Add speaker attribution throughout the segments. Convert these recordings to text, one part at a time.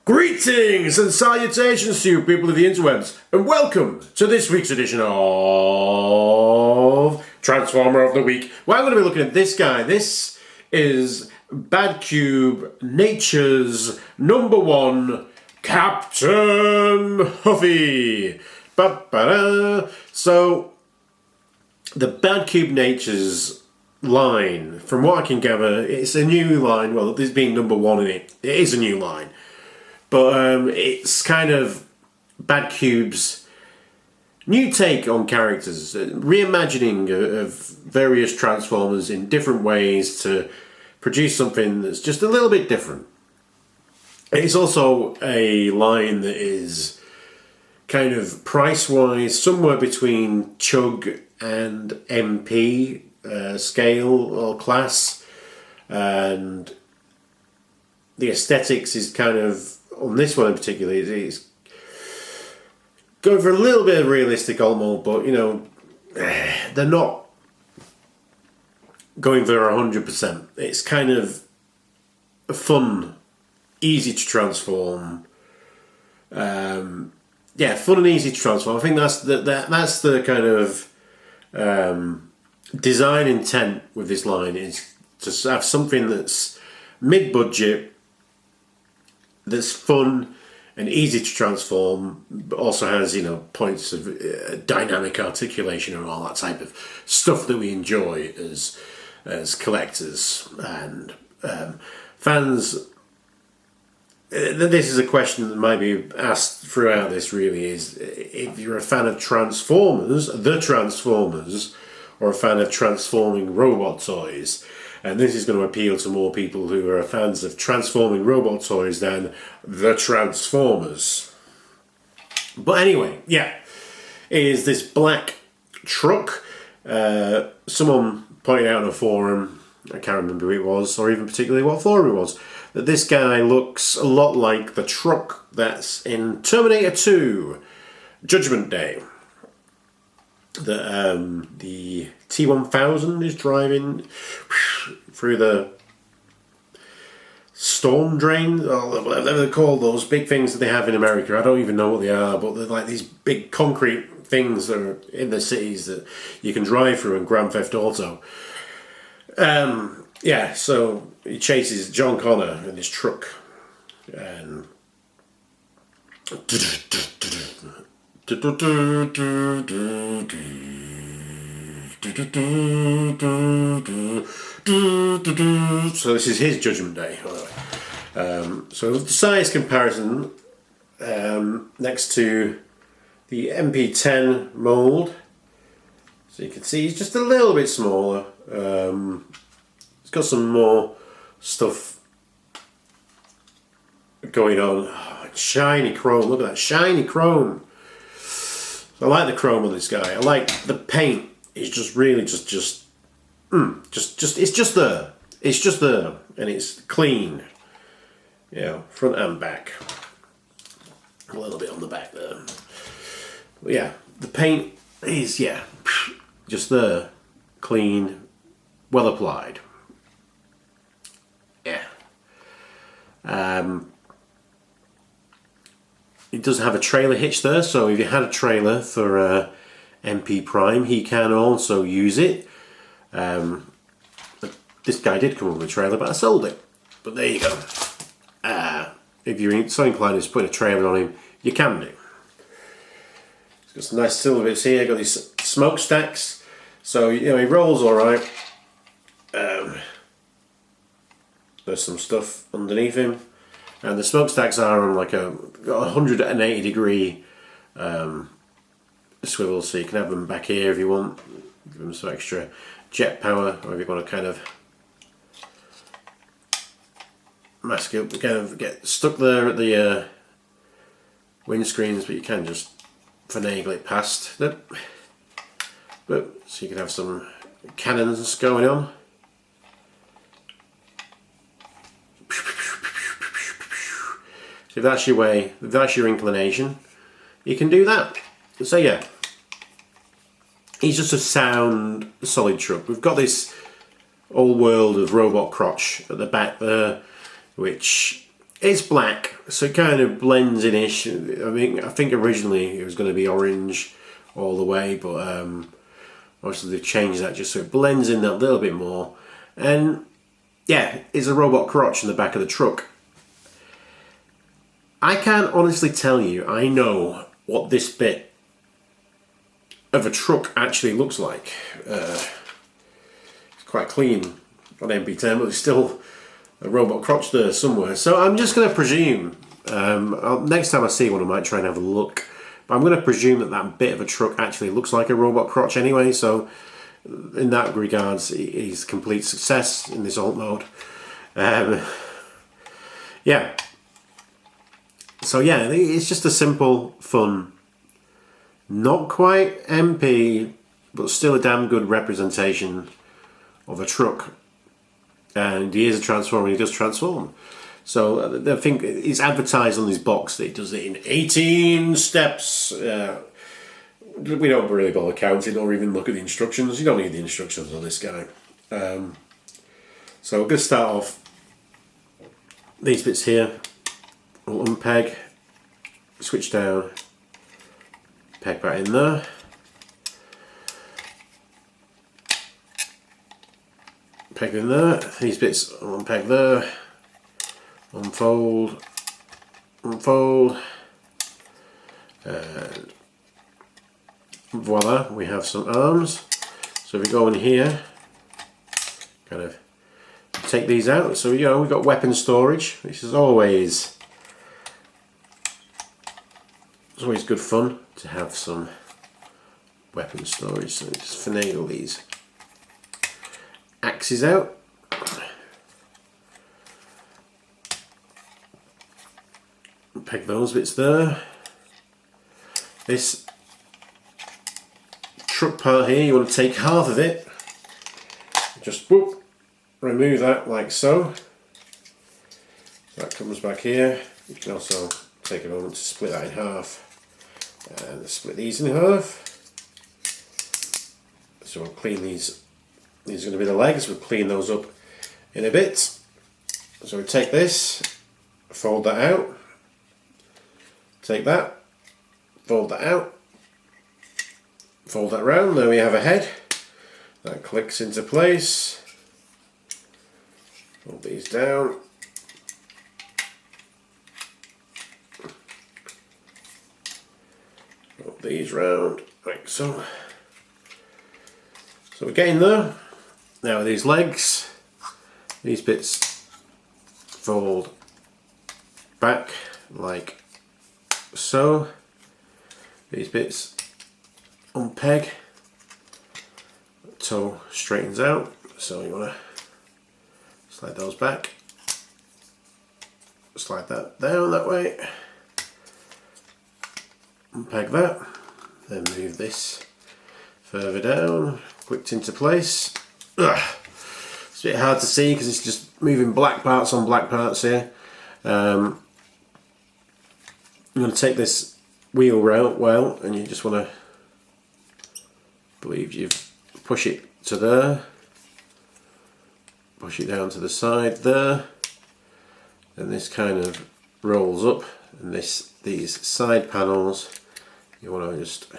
Speaker 1: Greetings and salutations to you people of the interwebs, and welcome to this week's edition of Transformer of the Week. Well, I'm going to be looking at this guy. This is Badcube Natures #1, Captain Huffy. Ba-ba-da. So, the Badcube Natures line, from what I can gather, it's a new line. Well, there's being #1 in it. It is a new line. But it's kind of Badcube's new take on characters, reimagining of various Transformers in different ways to produce something that's just a little bit different. It's also a line that is kind of price-wise somewhere between Chug and MP scale or class, and the aesthetics is kind of, on this one in particular, it's going for a little bit of realistic alt mode, but you know, they're not going for 100%. It's kind of fun, easy to transform. Yeah, fun and easy to transform. I think that's the kind of design intent with this line, is to have something that's mid-budget, that's fun and easy to transform, but also has, you know, points of dynamic articulation and all that type of stuff that we enjoy as collectors and fans. This is a question that might be asked throughout this, really, is if you're a fan of Transformers, the Transformers, or a fan of transforming robot toys. And this is going to appeal to more people who are fans of transforming robot toys than the Transformers. But anyway, yeah, it is this black truck. Someone pointed out on a forum, I can't remember who it was, or even particularly what forum it was, that this guy looks a lot like the truck that's in Terminator 2, Judgment Day. That the T-1000 is driving through the storm drain, or whatever they're called, those big things that they have in America. I don't even know what they are, but they're like these big concrete things that are in the cities that you can drive through in Grand Theft Auto. Yeah, so he chases John Connor in this truck, and so this is his Judgment Day. So the size comparison, next to the MP10 mould, so you can see he's just a little bit smaller. He's got some more stuff going on. Oh, shiny chrome, look at that shiny chrome. I like the chrome on this guy. I like the paint. It's just really it's just there. It's just there, and it's clean. You know, front and back. A little bit on the back there. But yeah, the paint is just there, clean, well applied. Yeah. It does have a trailer hitch there, so if you had a trailer for MP Prime, he can also use it. This guy did come with a trailer, but I sold it. But there you go. If you're so inclined to put a trailer on him, you can do. He's got some nice silver bits here. Got these smokestacks, so you know he rolls all right. There's some stuff underneath him. And the smokestacks are on like a 180 degree swivel, so you can have them back here if you want. Give them some extra jet power, or if you want to kind of mask it up, kind of get stuck there at the windscreens, but you can just finagle it past that. But so you can have some cannons going on. So if that's your way, if that's your inclination, you can do that. So yeah, he's just a sound, solid truck. We've got this old world of robot crotch at the back there, which
Speaker 2: It's black, so it kind of blends in-ish. I think originally it was going to be orange all the way, but obviously they've changed that just so it blends in that little bit more. And yeah, it's a robot crotch in the back of the truck. I can't honestly tell you, I know what this bit of a truck actually looks like. It's quite clean on MP10, but there's still a robot crotch there somewhere. So I'm just going to presume, next time I see one I might try and have a look, but I'm going to presume that that bit of a truck actually looks like a robot crotch anyway, so in that regards it's complete success in this alt mode. Yeah. So yeah, it's just a simple, fun, not quite MP, but still a damn good representation of a truck. And he is a transformer, he does transform. So I think it's advertised on his box that he does it in 18 steps. We don't really bother counting or even look at the instructions. You don't need the instructions on this guy. So we're going to start off these bits here. We'll unpeg, switch down, peg that in there. Peg in there. These bits unpeg there. Unfold, unfold, and voila, we have some arms. So if we go in here, kind of take these out. So we've got weapon storage, which is always good fun to have some weapon storage. So just finagle these axes out. Peg those bits there. This truck part here, you want to take half of it, just whoop, remove that like so. That comes back here. You can also take a moment to split that in half and split these in half. So we'll clean these. These are going to be the legs. We'll clean those up in a bit. So we take this, fold that out. Take that, fold that out, fold that round, there we have a head. That clicks into place. Fold these down. Fold these round, like so. So we're getting there. Now with these legs, these bits fold back like so. These bits unpeg, toe straightens out, so you want to slide those back, slide that down that way, unpeg that, then move this further down, clicked into place. Ugh. It's a bit hard to see because it's just moving black parts on black parts here. I'm going to take this wheel round well, and you just want to believe you push it to there, push it down to the side there, and this kind of rolls up, and these side panels you want to just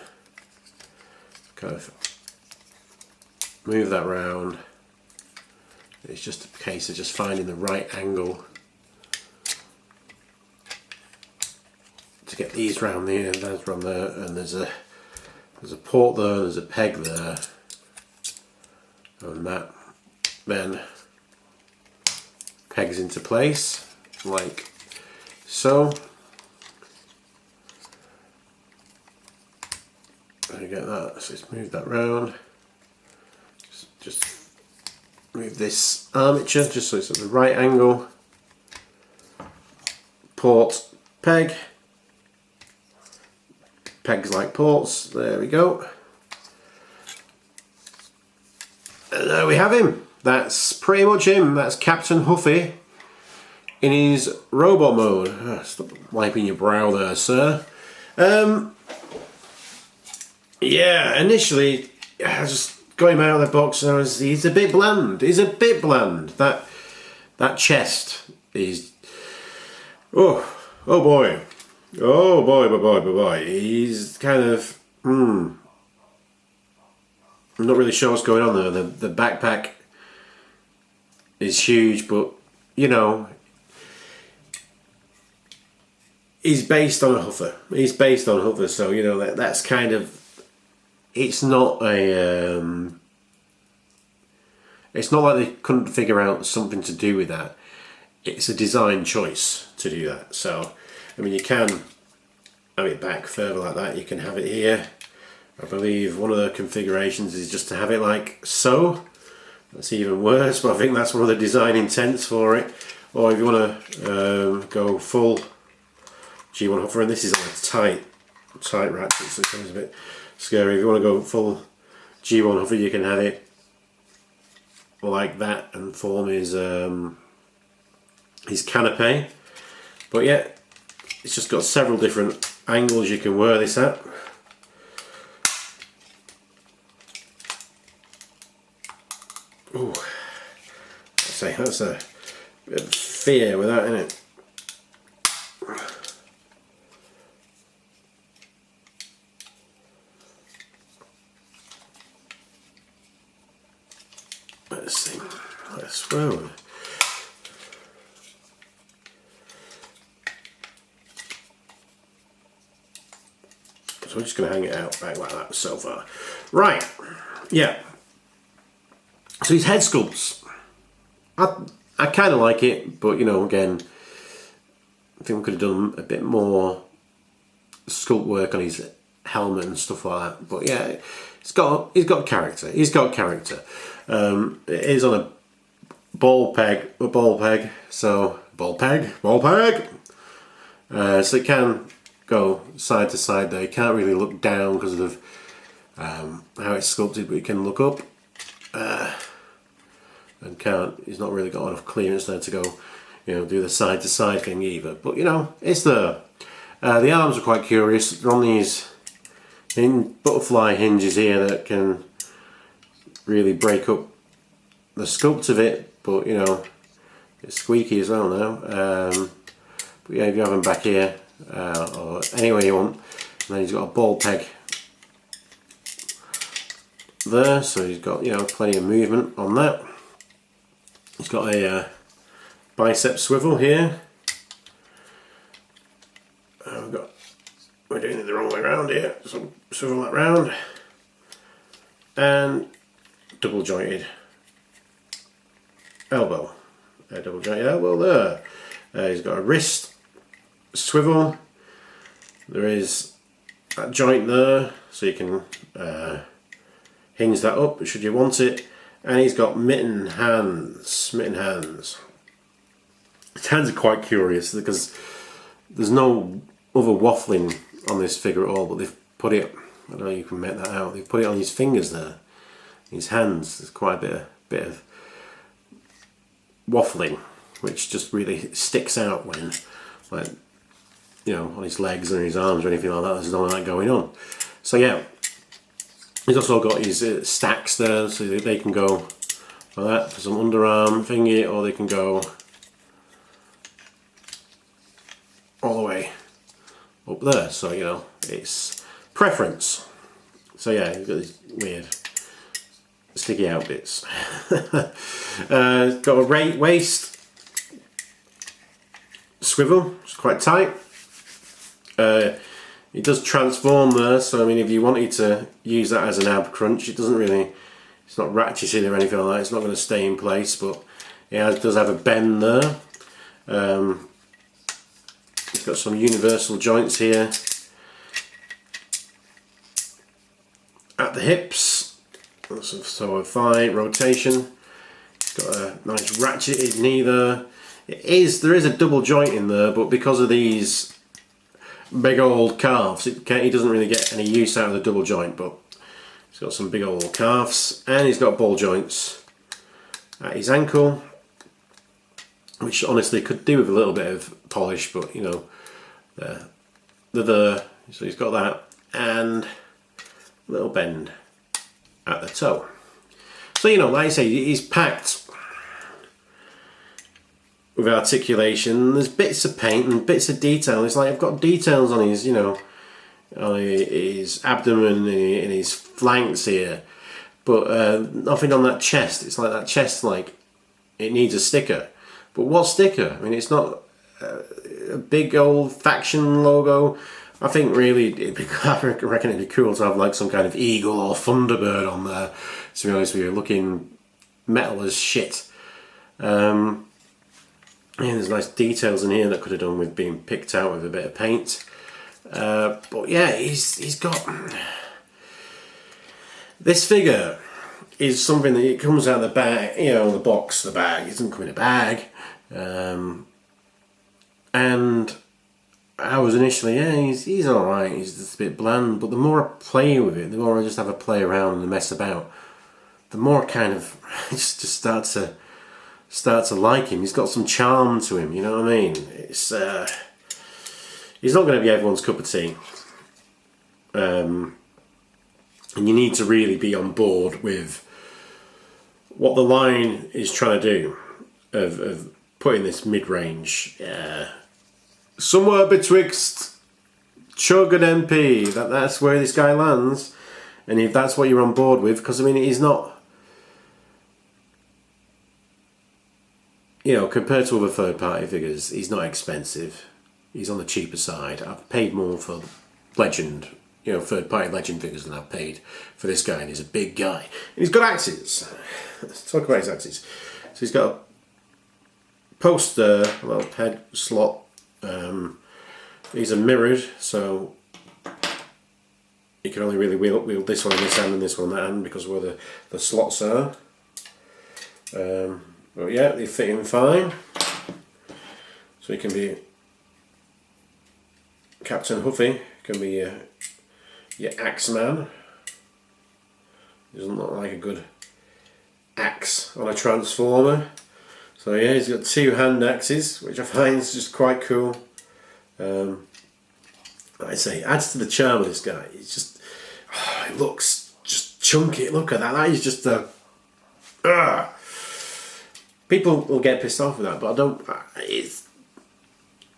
Speaker 2: kind of move that round. It's just a case of just finding the right angle to get these round there, and those round there, and there's a port there, there's a peg there, and that then pegs into place like so. There you get that. So let's move that round. Just move this armature just so it's at the right angle. Port, peg. Pegs like ports, there we go. And there we have him. That's pretty much him. That's Captain Huffy in his robot mode. Stop wiping your brow there, sir. Yeah, initially, I was just going out of the box and he's a bit bland. He's a bit bland. That chest is... Oh boy. Oh boy. He's kind of, I'm not really sure what's going on there. The backpack is huge, but, you know, he's based on a Huffer. He's based on Huffer, so, you know, that's kind of, it's not a, it's not like they couldn't figure out something to do with that. It's a design choice to do that. So, I mean, you can have it back further like that. You can have it here. I believe one of the configurations is just to have it like so. That's even worse, but I think that's one of the design intents for it. Or if you want to go full G1 Huffer, and this is on a tight ratchet, so it sounds a bit scary. If you want to go full G1 Huffer, you can have it like that and form his canopy. But yeah, it's just got several different angles you can wear this at. Ooh, I'd say that's a bit of fear with that, isn't it? Let's see. Let's roll. So we're just going to hang it out back like that so far. Right. Yeah. So his head sculpts, I kind of like it, but you know, again, I think we could have done a bit more sculpt work on his helmet and stuff like that. But yeah, he's got character. He's got character. It is on a ball peg. So so it can go side to side there. You can't really look down because of how it's sculpted, but you can look up. And he's not really got enough clearance there to go, you know, do the side to side thing either. But you know, it's there. The arms are quite curious. They're on these butterfly hinges here that can really break up the sculpt of it. But you know, it's squeaky as well now. But yeah, if you have them back here or anywhere you want, and then he's got a ball peg there, so he's got, you know, plenty of movement on that. He's got a bicep swivel here. We're doing it the wrong way around here, so swivel that round. And double jointed elbow. A double jointed elbow there. He's got a wrist swivel. There is that joint there, so you can hinge that up should you want it. And he's got mitten hands. His hands are quite curious because there's no other waffling on this figure at all, but they've put it, I don't know if you can make that out, they've put it on his fingers there. His hands, there's quite a bit of waffling, which just really sticks out when, like, you know, on his legs or his arms or anything like that. There's none of that going on. So yeah, he's also got his stacks there, so they can go like that for some underarm thingy, or they can go all the way up there. So you know, it's preference. So yeah, he's got these weird sticky out bits. Got a waist swivel, it's quite tight. It does transform there, so I mean, if you wanted to use that as an ab crunch, it doesn't really, it's not ratcheted or anything like that, it's not going to stay in place, but it does have a bend there. It's got some universal joints here at the hips, so a thigh rotation. It's got a nice ratcheted knee there. There is a double joint in there, but because of these big old calves, he doesn't really get any use out of the double joint, but he's got some big old calves, and he's got ball joints at his ankle, which honestly could do with a little bit of polish, but you know, they're there. So he's got that, and a little bend at the toe. So you know, like I say, he's packed with articulation. There's bits of paint and bits of detail. It's like I've got details on his, on his abdomen and his flanks here, but nothing on that chest. It's like that chest, like it needs a sticker. But what sticker? I mean, it's not a big old faction logo. I think really, I reckon it'd be cool to have like some kind of eagle or thunderbird on there. To be honest with you, looking metal as shit. Yeah, there's nice details in here that could have done with being picked out with a bit of paint. But yeah, he's got this figure is something that it comes out of the bag, the box, the bag. It doesn't come in a bag, and I was initially, he's all right. He's just a bit bland, but the more I play with it, the more I just have a play around and mess about, the more I kind of just start to like him. He's got some charm to him. You know what I mean? It's he's not going to be everyone's cup of tea, and you need to really be on board with what the line is trying to do of putting this mid-range. Somewhere betwixt Chug and MP, that's where this guy lands, and if that's what you're on board with, because I mean he's not, compared to other third-party figures, he's not expensive. He's on the cheaper side. I've paid more for Legend, third-party Legend figures than I've paid for this guy, and he's a big guy. And he's got axes. Let's talk about his axes. So he's got a poster, a little head slot. These are mirrored, so you can only really wield this one in this hand and this one in that hand because of where the slots are. But yeah, they fit in fine. So he can be Captain Huffy, can be your axe man. He doesn't look like a good axe on a transformer. So yeah, he's got two hand axes, which I find is just quite cool. Like I say, adds to the charm of this guy. It's just, it looks just chunky. Look at that. That is just a. People will get pissed off with that, but I don't. It's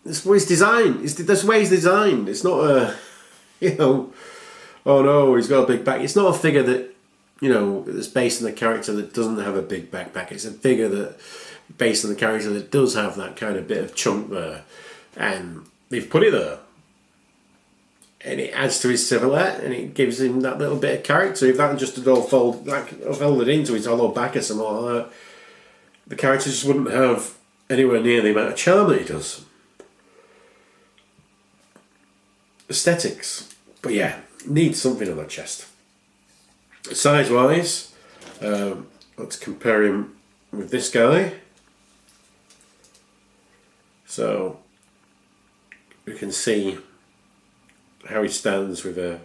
Speaker 2: the way it's designed. That's the way it's designed. It's not a, oh no, he's got a big back. It's not a figure that, that's based on the character that doesn't have a big backpack. It's a figure that based on the character that does have that kind of bit of chunk there, and they've put it there, and it adds to his silhouette, and it gives him that little bit of character. If that just had all folded into his hollow back or something like that, the character just wouldn't have anywhere near the amount of charm that he does. Aesthetics, but yeah, needs something on that chest. Size wise, let's compare him with this guy. So we can see how he stands with a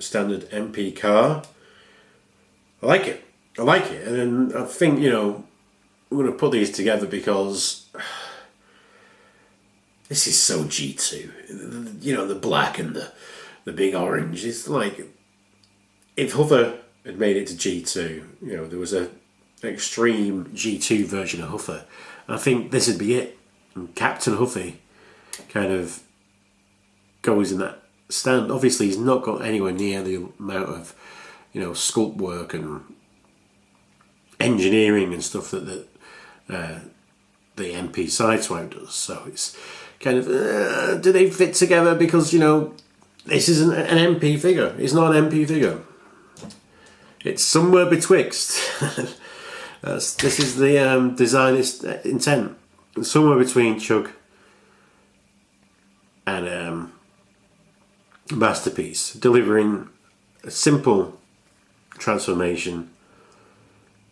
Speaker 2: standard MP car. I like it, and then I think I'm going to put these together because this is so G2. The black and the big orange. It's like if Huffer had made it to G2, there was an extreme G2 version of Huffer. I think this would be it. And Captain Huffy kind of goes in that stand. Obviously, he's not got anywhere near the amount of, sculpt work and engineering and stuff that the MP Sideswipe does. So it's kind of, do they fit together? Because, this isn't an MP figure. It's not an MP figure. It's somewhere betwixt. This is the designer's intent. Somewhere between Chug and Masterpiece, delivering a simple transformation,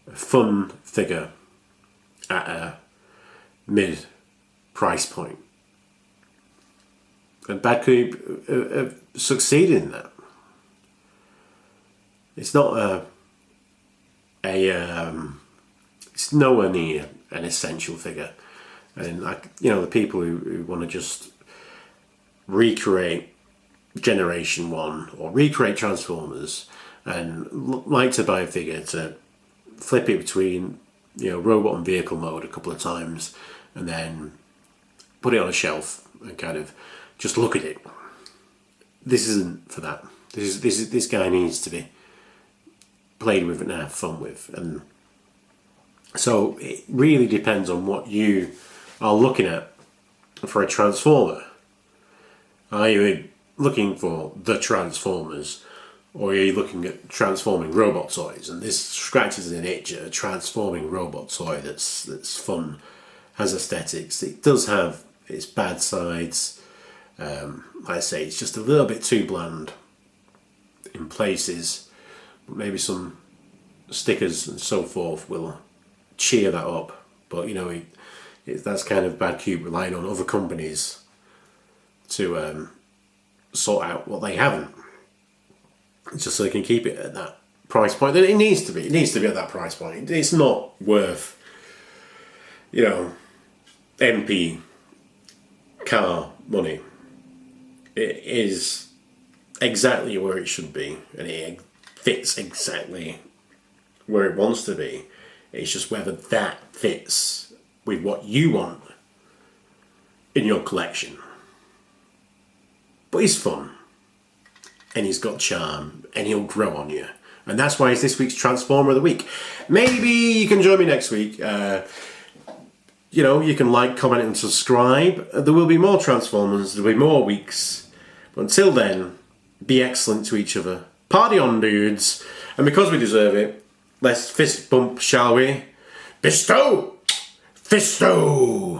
Speaker 2: a fun figure at a mid price point. And Badcube have succeeded in that. It's not it's nowhere near an essential figure. And the people who want to just recreate Generation 1 or recreate Transformers and like to buy a figure to flip it between robot and vehicle mode a couple of times and then put it on a shelf and kind of just look at it. This isn't for that. This guy needs to be played with and have fun with, and so it really depends on what you are looking at for a transformer. Are you looking for the Transformers, or are you looking at transforming robot toys? And this scratches an itch at a transforming robot toy that's fun, has aesthetics. It does have its bad sides. Like I say, it's just a little bit too bland in places. Maybe some stickers and so forth will cheer that up. But you know, that's kind of Badcube relying on other companies to sort out what they haven't, just so they can keep it at that price point. It needs to be. It needs to be at that price point. It's not worth, you know, MP car money. It is exactly where it should be, and it fits exactly where it wants to be. It's just whether that fits with what you want in your collection. But he's fun, and he's got charm, and he'll grow on you. And that's why he's this week's Transformer of the Week. Maybe you can join me next week. You know, you can like, comment, and subscribe. There will be more Transformers. There will be more weeks. But until then, be excellent to each other. Party on, dudes. And because we deserve it, let's fist bump, shall we? Fisto! Fisto!